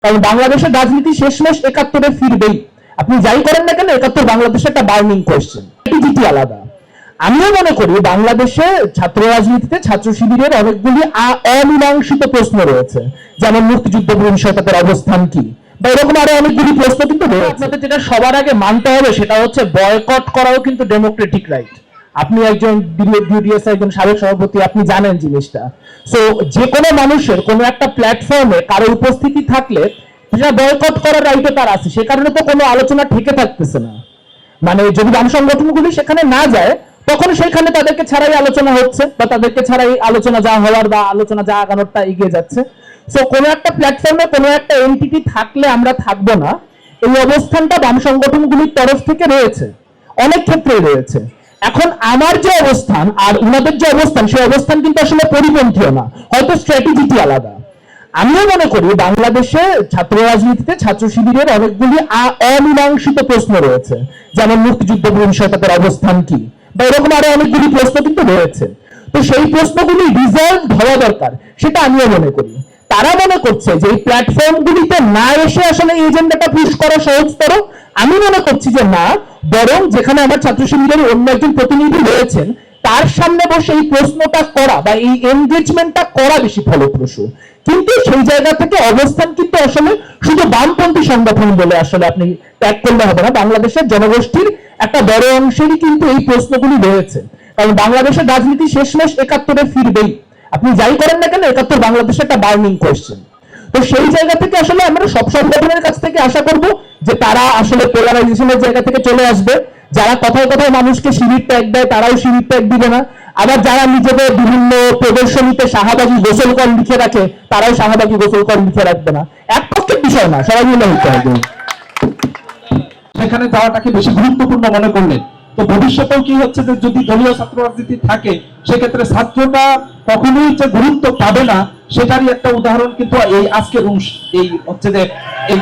কারণ বাংলাদেশের রাজনীতি শেষমেশ ৭১-এ ফিরবেই। আপনি যাই করেন না কেন, ৭১ বাংলাদেশের একটা বার্নিং কোয়েশ্চেন, স্ট্র্যাটেজি আলাদা। আমিও মনে করি বাংলাদেশে ছাত্র রাজনীতিতে ছাত্র শিবিরের অনেকগুলি অমীমাংসিত প্রশ্ন রয়েছে, যেমন মুক্তিযুদ্ধ বিষয়ে তাদের অবস্থান কি, বা এরকম আরো অনেকগুলি প্রশ্ন কিন্তু রয়েছে। আপনাদের যেটা সবার আগে মানতে হবে সেটা হচ্ছে বয়কট করাও কিন্তু ডেমোক্রেটিক রাইট। আপনি একজন বিডিএস একজন সাবেক সভাপতি, আপনি জানেন জিনিসটা। সো যে কোনো মানুষের কোনো একটা প্ল্যাটফর্মে কারো উপস্থিতি থাকলে সেটা বয়কট করার রাইটও তার আছে, সে কারণে তো কোনো আলোচনা ঠেকে থাকতেছে না। মানে যদি বাম সংগঠনগুলি সেখানে না যায় তখন সেখানে তাদেরকে ছাড়াই আলোচনা হচ্ছে, বা তাদেরকে ছাড়াই আলোচনা যা হওয়ার বা আলোচনা যা আগানোরটা এগিয়ে যাচ্ছে। সো কোনো একটা প্ল্যাটফর্মে কোনো একটা এন্টিটি থাকলে আমরা থাকবো না, এই অবস্থানটা বাম সংগঠনগুলির তরফ থেকে রয়েছে, অনেক ক্ষেত্রে রয়েছে। এখন আমার যে অবস্থান আর ওনাদের যে অবস্থান, সেই অবস্থান কিন্তু আসলে পরিপন্থীও না, হয়তো স্ট্র্যাটেজিটি আলাদা। আমিও মনে করি বাংলাদেশে ছাত্র রাজনীতিতে ছাত্র শিবিরের অনেকগুলি অমীমাংসিত প্রশ্ন রয়েছে, যেমন মুক্তিযুদ্ধ বিষয়ে তাদের অবস্থান কি, বা এরকম আরো অনেকগুলি প্রশ্ন কিন্তু রয়েছে। তো সেই প্রশ্নগুলি রিজলভ হওয়া দরকার, সেটা আমিও মনে করি। তারা মনে করছে যে এই প্ল্যাটফর্মগুলিতে না এসে আসলে এই এজেন্ডাটা পুশ করা সহজতর। আমি মনে করছি যে না, বরং যেখানে আমার ছাত্র শিবিরের অন্য একজন প্রতিনিধি রয়েছেন তার সামনে বসে এই প্রশ্নটা করা বা এই এনগেজমেন্টটা করা বেশি ফলপ্রসূ। কিন্তু সেই জায়গা থেকে অবস্থান কিন্তু আসলে শুধু বামপন্থী সংগঠন বলে আসলে আপনি ত্যাগ করলে হবে না। বাংলাদেশের জনগোষ্ঠীর একটা বড় অংশেরই কিন্তু এই প্রশ্নগুলি রয়েছে, কারণ বাংলাদেশের রাজনীতি শেষমেশ ৭১-এ ফিরবেই। আপনি যাই করেন না কেন, ৭১ বাংলাদেশের একটা বার্নিং কোয়েশ্চেন। তো সেই জায়গা থেকে আসলে আমরা সব সংগঠনের কাছ থেকে আশা করব যে তারা আসলে পোলারাইজেশনের জায়গা থেকে চলে আসবে। যারা কথায় কথায় মানুষকে শিবির ত্যাগ দেয় তারাও শিবির ত্যাগ দিবে না, আবার যারা নিজেদের বিভিন্ন প্রদর্শনীতে শাহবাগী গোসল কর লিখে রাখে তারাও শাহবাগী গোসল কর লিখে রাখবে না। এক পক্ষের বিষয় না, সবাই মিলে হতে হবে। সেখানে যাওয়াটাকে বেশি গুরুত্বপূর্ণ মনে করলেন। তো ভবিষ্যতেও কি হচ্ছে যে যদি দলীয় ছাত্র রাজনীতি থাকে সেক্ষেত্রে ছাত্রটা কখনোই যে গুরুত্ব পাবে না, সেটারই একটা উদাহরণ কিন্তু এই আজকের এই হচ্ছে যে এই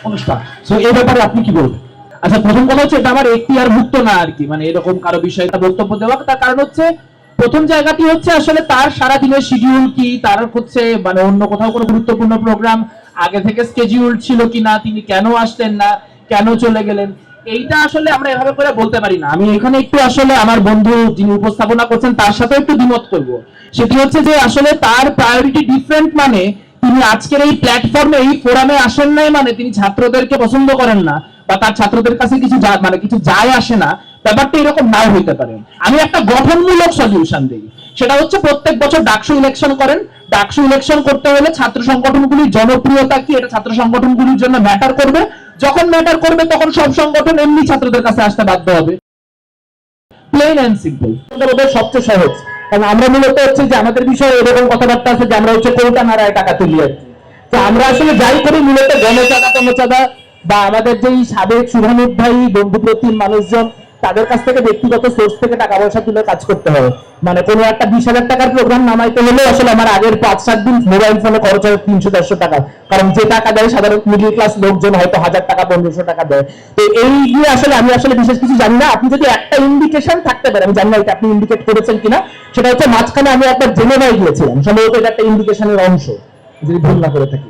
অনুষ্ঠান। তো এই ব্যাপারে আপনি কি বলবেন? আচ্ছা, প্রথম কথা হচ্ছে এটা আমার এখতিয়ার মুক্ত না আর কি, মানে এরকম কারো বিষয়ে বক্তব্য দেওয়া। তার কারণ হচ্ছে প্রথম জায়গাটি হচ্ছে আসলে তার সারা দিনের শিডিউল কি, তার হচ্ছে মানে অন্য কোথাও কোনো গুরুত্বপূর্ণ প্রোগ্রাম আগে থেকে স্কেডিউল ছিল কিনা, তিনি কেন আসলেন না, কেন চলে গেলেন, এইটা আসলে আমরা এভাবে করে বলতে পারি না। আমি এখানে একটু আসলে আমার বন্ধু যিনি উপস্থাপনা করছেন তার সাথে একটু দ্বিমত করব। সেটি হচ্ছে যে আসলে তার প্রায়োরিটি ডিফারেন্ট, মানে তিনি আজকের এই প্ল্যাটফর্মে এই ফোরামে আসেন নাই মানে তিনি ছাত্রদেরকে পছন্দ করেন না, বা তার ছাত্রদের কাছে কিছু মানে কিছু যায় আসে না, ব্যাপারটা এরকম নাও হইতে পারে। আমি একটা গঠনমূলক সলিউশন দিই, সেটা হচ্ছে প্রত্যেক বছর ডাকসু ইলেকশন করেন। ডাকসু ইলেকশন করতে হলে ছাত্র সংগঠনগুলির জনপ্রিয়তা কি এটা ছাত্র সংগঠনগুলির জন্য ম্যাটার করবে। যখন ম্যাটার করবে তখন সব সংগঠন এমনি ছাত্রদের কাছে আসতে বাধ্য হবে। প্লেন এন্ড সিম্পল, ওদের সবচেয়ে সহজ। কারণ আমরা মূলত হচ্ছে যে আমাদের বিষয়ে এরকম কথাবার্তা আছে যে আমরা হচ্ছে কোটা নাড়ায় টাকা তুলি আর কি। তো আমরা আসলে যাই করি মূলত গণচাঁদা টমচাঁদা বা আমাদের যেই সাবেক শুভানুধ্যায়ী বন্ধুপ্রতিম মানুষজন তাদের কাছ থেকে ব্যক্তিগত সোর্স থেকে টাকা পয়সা তুলে কাজ করতে হবে। মানে কোনো একটা 20,000 টাকার প্রোগ্রাম নামাইতে হলে আসলে আমার আগের 5-7 দিন মোবাইল ফোনে খরচ হয় 300-400 টাকা, কারণ যে টাকা দেয় সাধারণ মিডল ক্লাস লোকজন হয়তো 1000 টাকা 1500 টাকা দেয়। তো এই নিয়ে আসলে আমি আসলে বিশেষ কিছু জানি না। আপনি যদি একটা ইন্ডিকেশন থাকতে পারে, আমি জানি না এটা আপনি ইন্ডিকেট করেছেন কিনা, সেটা হচ্ছে মাঝখানে আমি একবার জেনেভায় গিয়েছিলাম, সম্ভবত এটা একটা ইন্ডিকেশনের অংশ যদি ভুল না করে থাকি।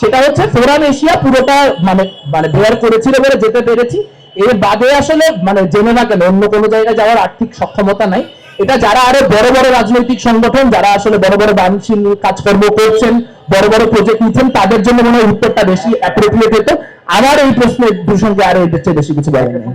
সেটা হচ্ছে ফোরাম এশিয়া পুরোটা মানে মানে বেয়ার করেছিল বলে যেতে পেরেছি। এর বাদে আসলে মানে জেনেভা কেন, অন্য কোনো জায়গায় যাওয়ার আর্থিক সক্ষমতা নাই। এটা যারা আরো বড় বড় রাজনৈতিক সংগঠন, যারা আসলে বড় বড় বাণিজ্যিক কাজকর্ম করছেন, বড় বড় প্রজেক্ট নিচ্ছেন, তাদের জন্য মনে হয় উত্তরটা বেশি অ্যাপ্রোপ্রিয়েট হতো। আমার এই প্রশ্নের সঙ্গে আরো এর চেয়ে বেশি কিছু বলার নেই।